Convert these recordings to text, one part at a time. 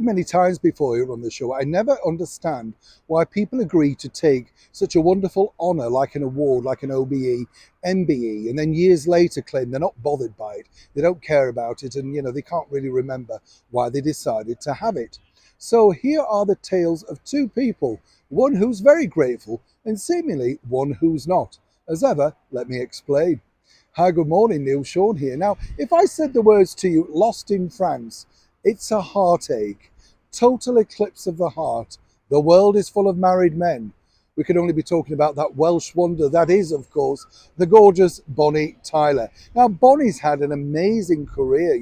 many times before here on the show, I never understand why people agree to take such a wonderful honour like an award, like an OBE, MBE, and then years later claim they're not bothered by it, they don't care about it, and they can't really remember why they decided to have it. So here are the tales of two people, one who's very grateful and seemingly one who's not. As ever, let me explain. Hi, good morning, Neil Sean here. Now, if I said the words to you, lost in France, it's a heartache, total eclipse of the heart, the world is full of married men, we could only be talking about that Welsh wonder that is, of course, the gorgeous Bonnie Tyler. Now, Bonnie's had an amazing career,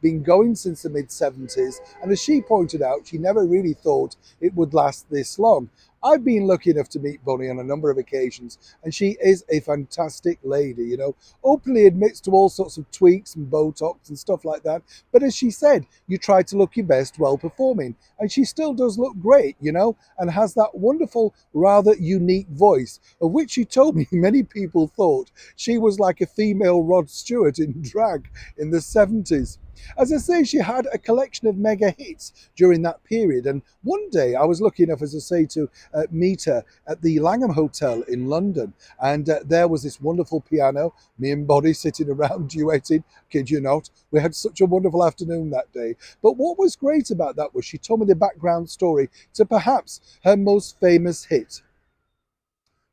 been going since the mid-70s, and as she pointed out, she never really thought it would last this long. I've been lucky enough to meet Bonnie on a number of occasions, and she is a fantastic lady, openly admits to all sorts of tweaks and Botox and stuff like that. But as she said, you try to look your best while performing, and she still does look great, and has that wonderful, rather unique voice, of which she told me many people thought she was like a female Rod Stewart in drag in the 70s. As I say, she had a collection of mega hits during that period. And one day I was lucky enough, as I say, to meet her at the Langham Hotel in London. And there was this wonderful piano, me and Bonnie sitting around duetting, kid you not. We had such a wonderful afternoon that day. But what was great about that was she told me the background story to perhaps her most famous hit.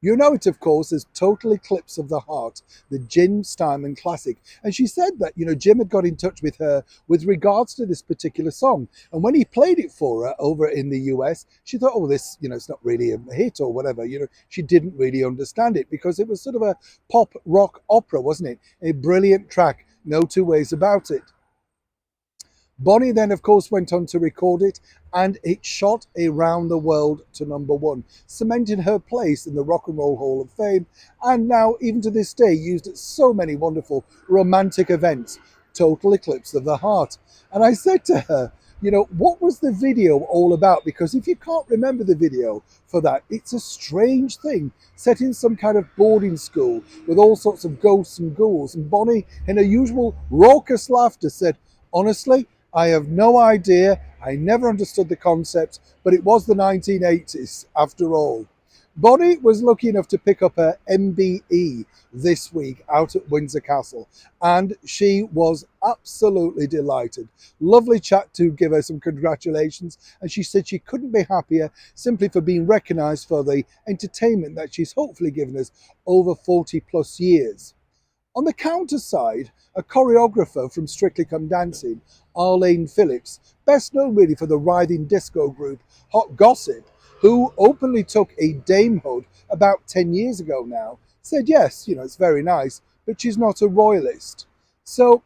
You know it, of course, as Total Eclipse of the Heart, the Jim Steinman classic. And she said that, Jim had got in touch with her with regards to this particular song. And when he played it for her over in the US, she thought, oh, this, it's not really a hit or whatever. She didn't really understand it because it was sort of a pop rock opera, wasn't it? A brilliant track, no two ways about it. Bonnie then, of course, went on to record it, and it shot around the world to #1, cementing her place in the Rock and Roll Hall of Fame, and now, even to this day, used at so many wonderful romantic events. Total Eclipse of the Heart. And I said to her, what was the video all about? Because if you can't remember the video for that, it's a strange thing, set in some kind of boarding school with all sorts of ghosts and ghouls. And Bonnie, in her usual raucous laughter, said, honestly, I have no idea. I never understood the concept, but it was the 1980s after all. Bonnie was lucky enough to pick up her MBE this week out at Windsor Castle, and she was absolutely delighted. Lovely chat to give her some congratulations, and she said she couldn't be happier simply for being recognised for the entertainment that she's hopefully given us over 40 plus years. On the counter side, a choreographer from Strictly Come Dancing, Arlene Phillips, best known really for the writhing disco group Hot Gossip, who openly took a damehood about 10 years ago now, said yes, it's very nice, but she's not a royalist. So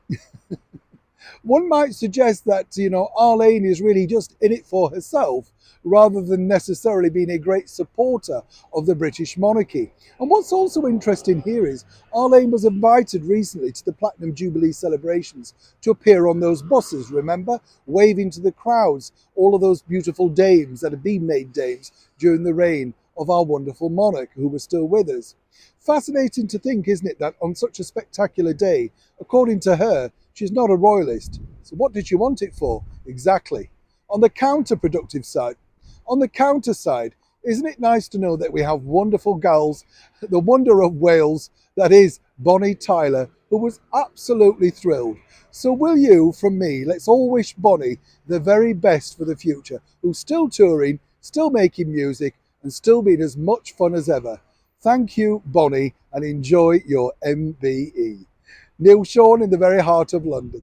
one might suggest that, Arlene is really just in it for herself rather than necessarily being a great supporter of the British monarchy. And what's also interesting here is Arlene was invited recently to the Platinum Jubilee celebrations to appear on those buses, remember? Waving to the crowds, all of those beautiful dames that had been made dames during the reign of our wonderful monarch who was still with us. Fascinating to think, isn't it, that on such a spectacular day, according to her, she's not a royalist. So what did she want it for? Exactly. On the counterproductive side, isn't it nice to know that we have wonderful gals, the wonder of Wales, that is Bonnie Tyler, who was absolutely thrilled. So will you, from me, let's all wish Bonnie the very best for the future, who's still touring, still making music, and still being as much fun as ever. Thank you, Bonnie, and enjoy your MBE. Neil Sean in the very heart of London.